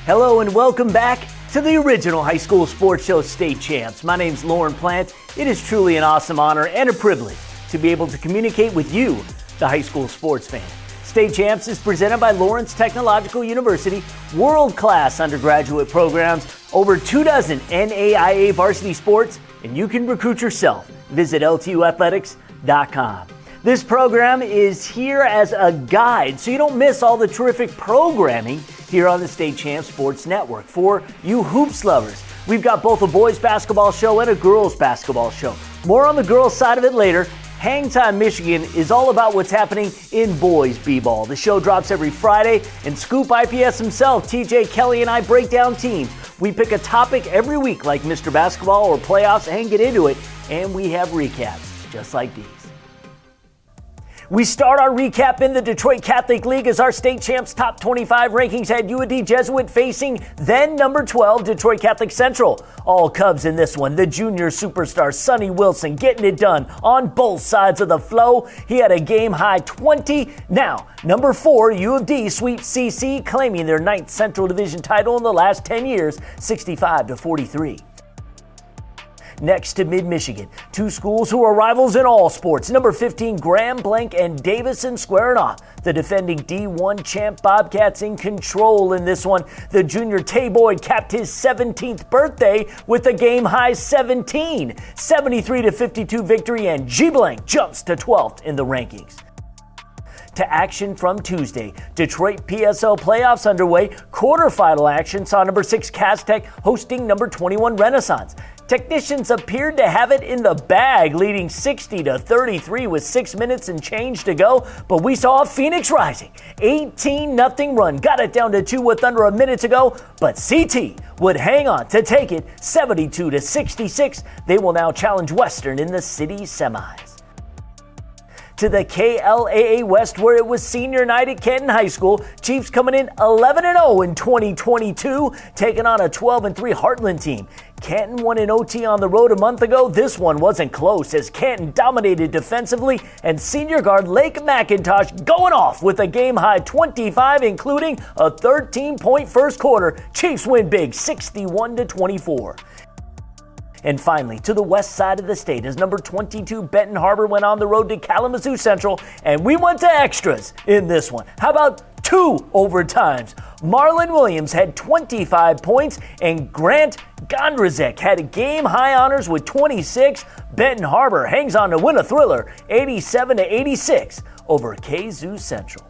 Hello and welcome back to the original high school sports show, State Champs. My name's Lorne Plant. It is truly an awesome honor and a privilege to be able to communicate with you, the high school sports fan. State Champs is presented by Lawrence Technological University, world-class undergraduate programs, over 24 NAIA varsity sports, and you can recruit yourself. Visit LTUathletics.com. This program is here as a guide so you don't miss all the terrific programming here on the State Champs Sports Network. For you hoops lovers, we've got both a boys basketball show and a girls basketball show. More on the girls side of it later. Hang Time Michigan is all about what's happening in boys b-ball. The show drops every Friday, and Scoop IPS himself, TJ Kelly, and I break down teams. We pick a topic every week like Mr. Basketball or playoffs and get into it, and we have recaps just like these. We start our recap in the Detroit Catholic League as our State Champs top 25 rankings had UAD Jesuit facing then number 12 Detroit Catholic Central. All Cubs in this one. The junior superstar Sonny Wilson getting it done on both sides of the flow. He had a game high 20. Now, number 4 U of D sweeps CC, claiming their 9th Central Division title in the last 10 years, 65-43. Next to Mid-Michigan, two schools who are rivals in all sports. Number 15, Graham Blank and Davison squaring off. The defending D1 champ Bobcats in control in this one. The junior Tay Boyd capped his 17th birthday with a game-high 17. 73-52 victory, and G Blank jumps to 12th in the rankings. To action from Tuesday. Detroit PSL playoffs underway. Quarterfinal action saw number 6 Castech hosting number 21 Renaissance. Technicians appeared to have it in the bag, leading 60-33 with 6 minutes and change to go, but we saw Phoenix Rising. 18-0 run, got it down to 2 with under a minute to go, but CT would hang on to take it 72-66. They will now challenge Western in the city semis. To the KLAA West, where it was senior night at Canton High School. Chiefs coming in 11-0 in 2022, taking on a 12-3 Heartland team. Canton won an OT on the road a month ago. This one wasn't close as Canton dominated defensively, and senior guard Lake McIntosh going off with a game-high 25, including a 13-point first quarter. Chiefs win big, 61-24. And finally, to the west side of the state, as number 22 Benton Harbor went on the road to Kalamazoo Central, and we went to extras in this one. How about 2 overtimes? Marlon Williams had 25 points, and Grant Gondrzek had game-high honors with 26. Benton Harbor hangs on to win a thriller, 87-86 over Kazoo Central.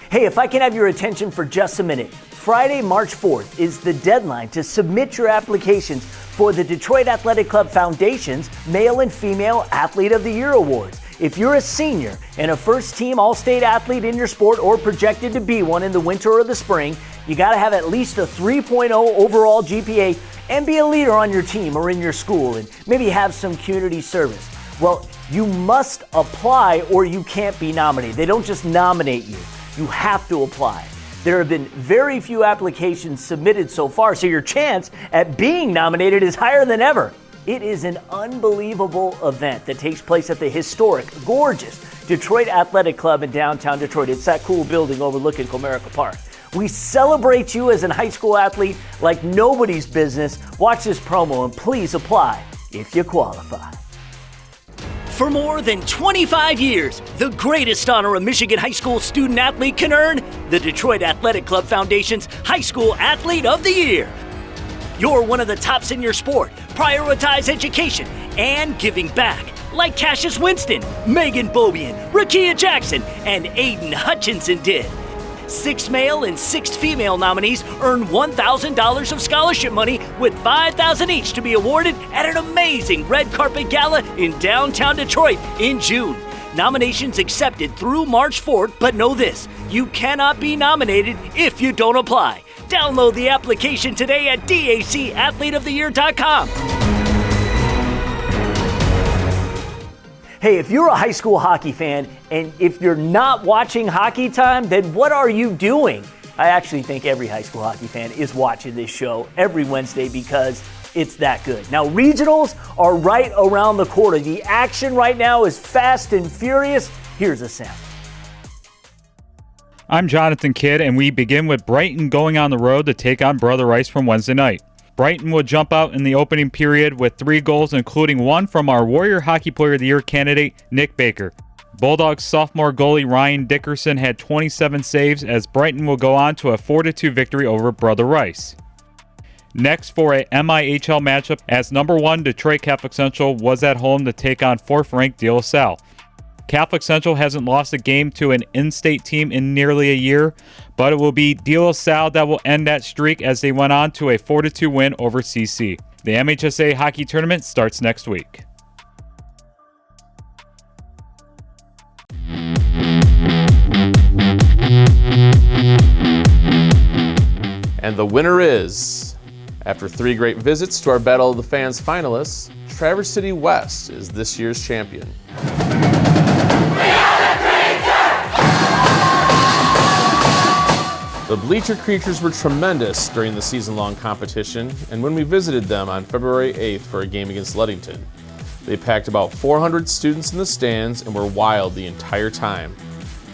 Hey, if I can have your attention for just a minute. Friday, March 4th is the deadline to submit your applications for the Detroit Athletic Club Foundation's Male and Female Athlete of the Year Awards. If you're a senior and a first-team All-State athlete in your sport or projected to be one in the winter or the spring, you got to have at least a 3.0 overall GPA and be a leader on your team or in your school and maybe have some community service. Well, you must apply or you can't be nominated. They don't just nominate you. You have to apply. There have been very few applications submitted so far, so your chance at being nominated is higher than ever. It is an unbelievable event that takes place at the historic, gorgeous Detroit Athletic Club in downtown Detroit. It's that cool building overlooking Comerica Park. We celebrate you as a high school athlete like nobody's business. Watch this promo and please apply if you qualify. For more than 25 years, the greatest honor a Michigan high school student athlete can earn, the Detroit Athletic Club Foundation's High School Athlete of the Year. You're one of the tops in your sport. Prioritize education and giving back, like Cassius Winston, Megan Bobian, Rakia Jackson, and Aiden Hutchinson did. 6 male and 6 female nominees earn $1,000 of scholarship money with $5,000 each to be awarded at an amazing red carpet gala in downtown Detroit in June. Nominations accepted through March 4th, but know this, you cannot be nominated if you don't apply. Download the application today at dacathleteoftheyear.com. Hey, if you're a high school hockey fan, and if you're not watching Hockey Time, then what are you doing? I actually think every high school hockey fan is watching this show every Wednesday because it's that good. Now, regionals are right around the corner. The action right now is fast and furious. Here's a sample. I'm Jonathan Kidd, and we begin with Brighton going on the road to take on Brother Rice from Wednesday night. Brighton will jump out in the opening period with 3 goals, including one from our Warrior Hockey Player of the Year candidate, Nick Baker. Bulldogs sophomore goalie Ryan Dickerson had 27 saves as Brighton will go on to a 4-2 victory over Brother Rice. Next for a MIHL matchup, as number 1 Detroit Catholic Central was at home to take on 4th-ranked De La Salle. Catholic Central hasn't lost a game to an in-state team in nearly a year, but it will be De La Salle that will end that streak as they went on to a 4-2 win over CC. The MHSA hockey tournament starts next week. And the winner is, after 3 great visits to our Battle of the Fans finalists, Traverse City West is this year's champion. The Bleacher Creatures were tremendous during the season-long competition, and when we visited them on February 8th for a game against Ludington, they packed about 400 students in the stands and were wild the entire time.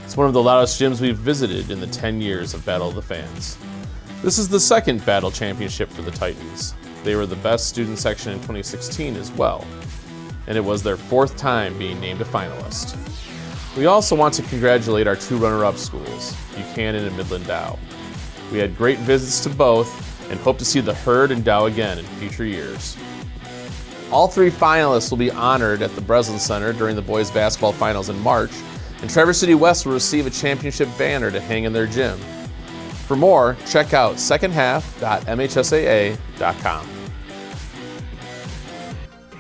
It's one of the loudest gyms we've visited in the 10 years of Battle of the Fans. This is the second Battle Championship for the Titans. They were the best student section in 2016 as well, and it was their 4th time being named a finalist. We also want to congratulate our 2 runner-up schools, Buchanan and Midland Dow. We had great visits to both and hope to see the Herd and Dow again in future years. All 3 finalists will be honored at the Breslin Center during the boys basketball finals in March, and Traverse City West will receive a championship banner to hang in their gym. For more, check out secondhalf.mhsaa.com.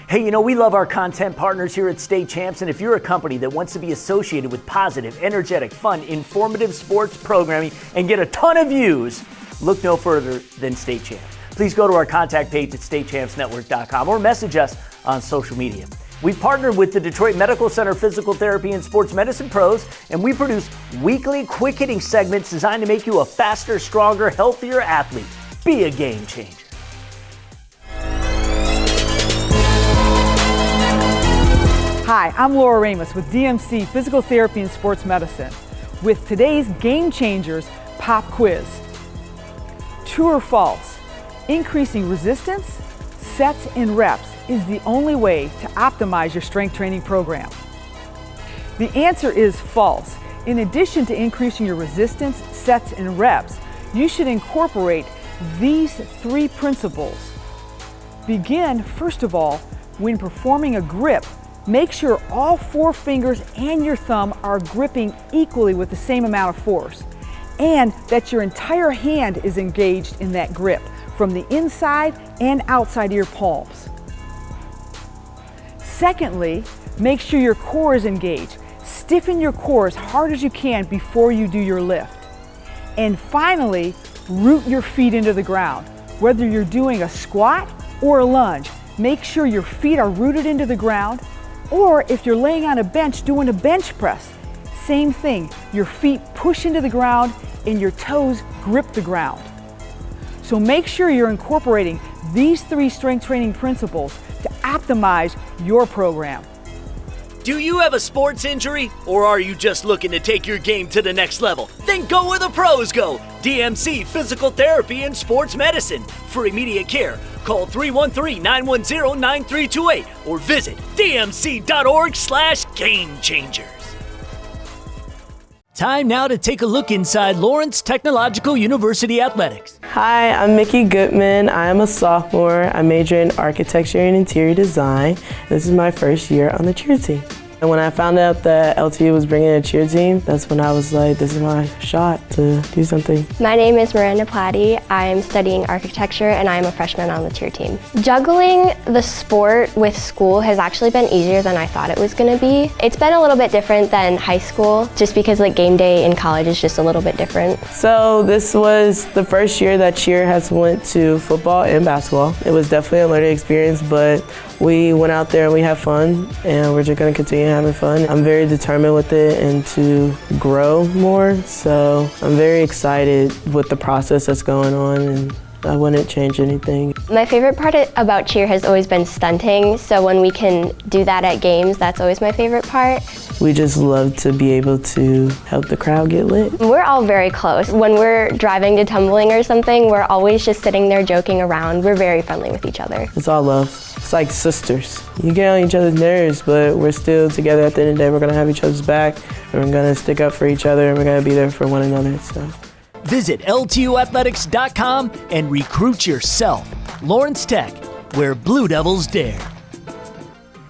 Hey, we love our content partners here at State Champs, and if you're a company that wants to be associated with positive, energetic, fun, informative sports programming and get a ton of views, look no further than State Champs. Please go to our contact page at statechampsnetwork.com or message us on social media. We've partnered with the Detroit Medical Center Physical Therapy and Sports Medicine Pros, and we produce weekly quick-hitting segments designed to make you a faster, stronger, healthier athlete. Be a game changer. Hi, I'm Laura Ramos with DMC Physical Therapy and Sports Medicine with today's Game Changers Pop Quiz. True or false? Increasing resistance, sets, and reps is the only way to optimize your strength training program. The answer is false. In addition to increasing your resistance, sets, and reps, you should incorporate these 3 principles. Begin, first of all, when performing a grip, make sure all 4 fingers and your thumb are gripping equally with the same amount of force, and that your entire hand is engaged in that grip from the inside and outside of your palms. Secondly, make sure your core is engaged. Stiffen your core as hard as you can before you do your lift. And finally, root your feet into the ground. Whether you're doing a squat or a lunge, make sure your feet are rooted into the ground. Or if you're laying on a bench doing a bench press, same thing. Your feet push into the ground and your toes grip the ground. So make sure you're incorporating these 3 strength training principles to optimize your program. Do you have a sports injury, or are you just looking to take your game to the next level? Then go where the pros go. DMC Physical Therapy and Sports Medicine. For immediate care, call 313-910-9328 or visit dmc.org/gamechangers. Time now to take a look inside Lawrence Technological University Athletics. Hi, I'm Mickey Goodman. I am a sophomore. I major in architecture and interior design. This is my first year on the cheer team. And when I found out that LTU was bringing a cheer team, that's when I was like, this is my shot to do something. My name is Miranda Platty. I am studying architecture and I am a freshman on the cheer team. Juggling the sport with school has actually been easier than I thought it was going to be. It's been a little bit different than high school just because game day in college is just a little bit different. So this was the first year that cheer has went to football and basketball. It was definitely a learning experience, but we went out there and we had fun, and we're just going to continue having fun. I'm very determined with it and to grow more, so I'm very excited with the process that's going on, and I wouldn't change anything. My favorite part about cheer has always been stunting, so when we can do that at games, that's always my favorite part. We just love to be able to help the crowd get lit. We're all very close. When we're driving to tumbling or something, we're always just sitting there joking around. We're very friendly with each other. It's all love. It's like sisters. You get on each other's nerves, but we're still together at the end of the day. We're gonna have each other's back, and we're gonna stick up for each other, and we're gonna be there for one another, so. Visit LTUathletics.com and recruit yourself. Lawrence Tech, where Blue Devils dare.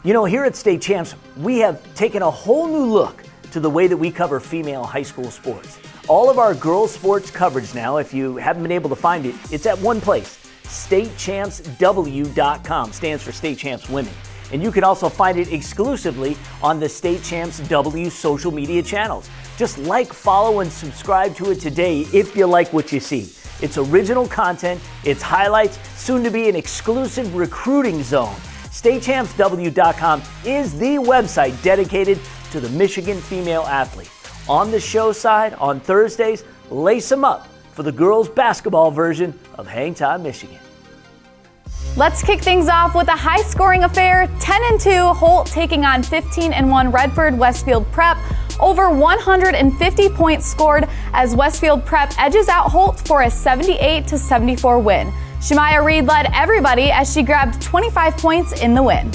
You know, here at State Champs, we have taken a whole new look to the way that we cover female high school sports. All of our girls sports coverage now, if you haven't been able to find it, it's at one place. StateChampsW.com stands for State Champs Women. And you can also find it exclusively on the State Champs W social media channels. Just like, follow, and subscribe to it today if you like what you see. It's original content, it's highlights, soon to be an exclusive recruiting zone. StateChampsW.com is the website dedicated to the Michigan female athlete. On the show side, on Thursdays, lace them up for the girls basketball version of Hang Time Michigan. Let's kick things off with a high-scoring affair. 10-2 Holt taking on 15-1 Redford Westfield Prep. Over 150 points scored as Westfield Prep edges out Holt for a 78-74 win. Shemaya Reed led everybody as she grabbed 25 points in the win.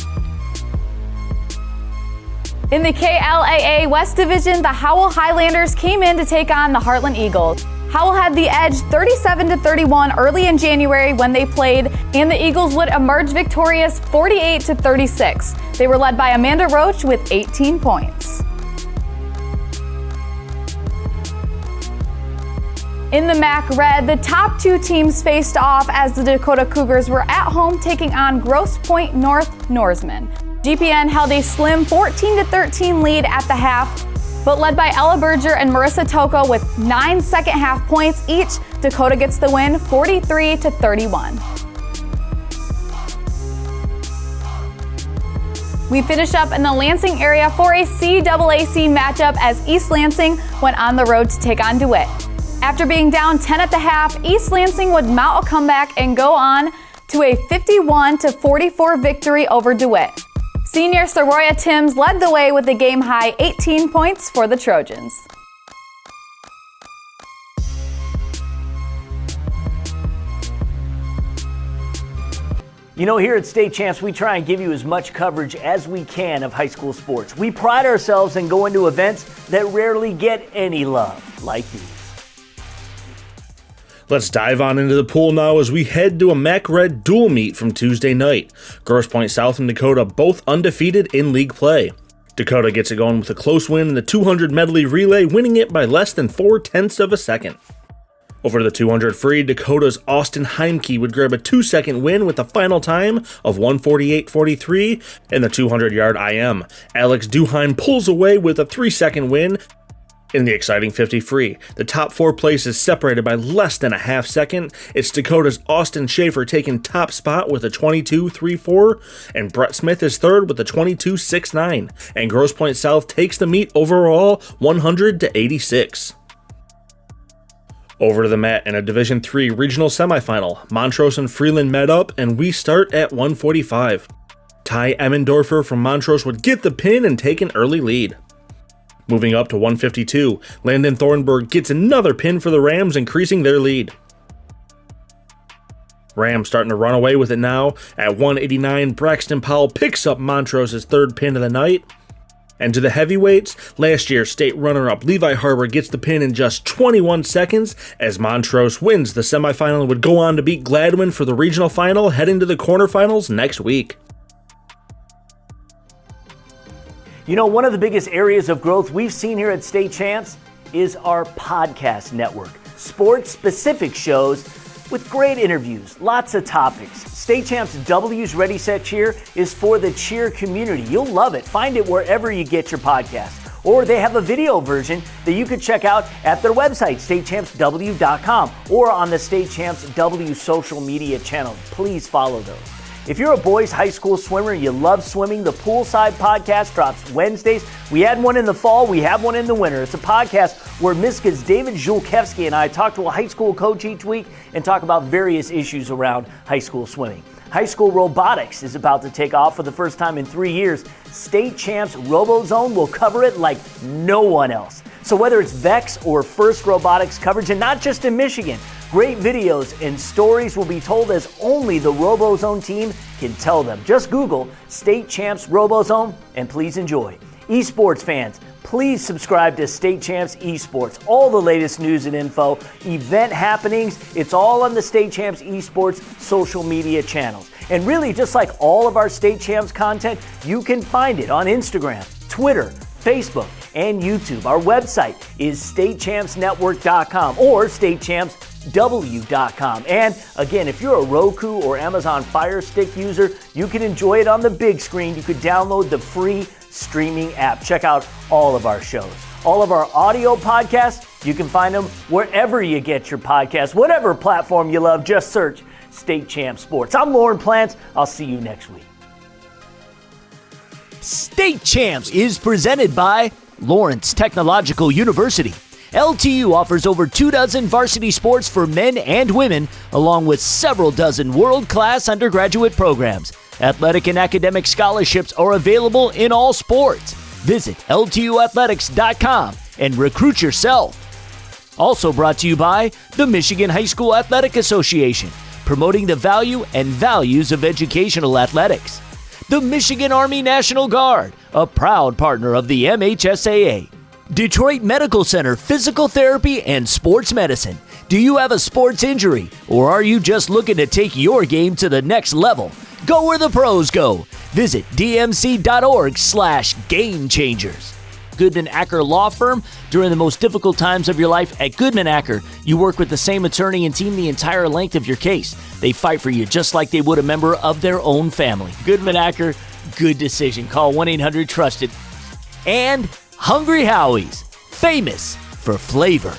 In the KLAA West Division, the Howell Highlanders came in to take on the Heartland Eagles. Howell had the edge 37-31 early in January when they played, and the Eagles would emerge victorious 48-36. They were led by Amanda Roach with 18 points. In the MAC Red, the top two teams faced off as the Dakota Cougars were at home taking on Grosse Pointe North Norseman. GPN held a slim 14-13 lead at the half, but led by Ella Berger and Marissa Toko with 9 second-half points each, Dakota gets the win 43-31. We finish up in the Lansing area for a CAAC matchup as East Lansing went on the road to take on DeWitt. After being down 10 at the half, East Lansing would mount a comeback and go on to a 51-44 victory over DeWitt. Senior Soroya Timms led the way with a game-high 18 points for the Trojans. You know, here at State Champs, we try and give you as much coverage as we can of high school sports. We pride ourselves in going to events that rarely get any love, like these. Let's dive on into the pool now as we head to a MAC Red dual meet from Tuesday night. Grosse Pointe South and Dakota both undefeated in league play. Dakota gets it going with a close win in the 200 medley relay, winning it by less than 0.4 of a second. Over the 200 free, Dakota's Austin Heimke would grab a 2-second win with a final time of 1:48.43 in the 200-yard IM. Alex Duheim pulls away with a 3-second win. In the exciting 50 free, the top 4 places separated by less than a half second. It's Dakota's Austin Schaefer taking top spot with a 22.34, and Brett Smith is third with a 22.69. And Grosse Pointe South takes the meet overall 100-86. Over to the mat in a Division III regional semifinal, Montrose and Freeland met up, and we start at 1:45. Ty Emmendorfer from Montrose would get the pin and take an early lead. Moving up to 152, Landon Thornburg gets another pin for the Rams, increasing their lead. Rams starting to run away with it now. At 189, Braxton Powell picks up Montrose's third pin of the night. And to the heavyweights, last year's state runner-up Levi Harbor gets the pin in just 21 seconds as Montrose wins the semifinal and would go on to beat Gladwin for the regional final, heading to the quarterfinals next week. You know, one of the biggest areas of growth we've seen here at State Champs is our podcast network. Sports-specific shows with great interviews, lots of topics. State Champs W's Ready, Set, Cheer is for the cheer community. You'll love it. Find it wherever you get your podcast. Or they have a video version that you could check out at their website, statechampsw.com, or on the State Champs W social media channel. Please follow those. If you're a boys high school swimmer, you love swimming, the Poolside Podcast drops Wednesdays. We had one in the fall, we have one in the winter. It's a podcast where Michigan's David Julkewski and I talk to a high school coach each week and talk about various issues around high school swimming. High school robotics is about to take off for the first time in 3 years. State champs RoboZone will cover it like no one else. So whether it's VEX or First Robotics coverage, and not just in Michigan, great videos and stories will be told as only the RoboZone team can tell them. Just Google State Champs RoboZone and please enjoy. Esports fans, please subscribe to State Champs Esports. All the latest news and info, event happenings, it's all on the State Champs Esports social media channels. And really, just like all of our State Champs content, you can find it on Instagram, Twitter, Facebook, and YouTube. Our website is statechampsnetwork.com or statechampsw.com. And again, if you're a Roku or Amazon Fire Stick user, you can enjoy it on the big screen. You could download the free streaming app. Check out all of our shows. All of our audio podcasts, you can find them wherever you get your podcasts. Whatever platform you love, just search State Champ Sports. I'm Lorne Plant. I'll see you next week. State Champs is presented by Lawrence Technological University. LTU offers over 24 varsity sports for men and women, along with several dozen world-class undergraduate programs. Athletic and academic scholarships are available in all sports. Visit LTUathletics.com and recruit yourself. Also brought to you by the Michigan High School Athletic Association, promoting the value and values of educational athletics. The Michigan Army National Guard, a proud partner of the MHSAA. Detroit Medical Center Physical Therapy and Sports Medicine. Do you have a sports injury, or are you just looking to take your game to the next level? Go where the pros go. Visit dmc.org/gamechangers. Goodman Acker Law Firm. During the most difficult times of your life at Goodman Acker, you work with the same attorney and team the entire length of your case. They fight for you just like they would a member of their own family. Goodman Acker, good decision. Call 1-800-TRUSTED. And Hungry Howie's, famous for flavor.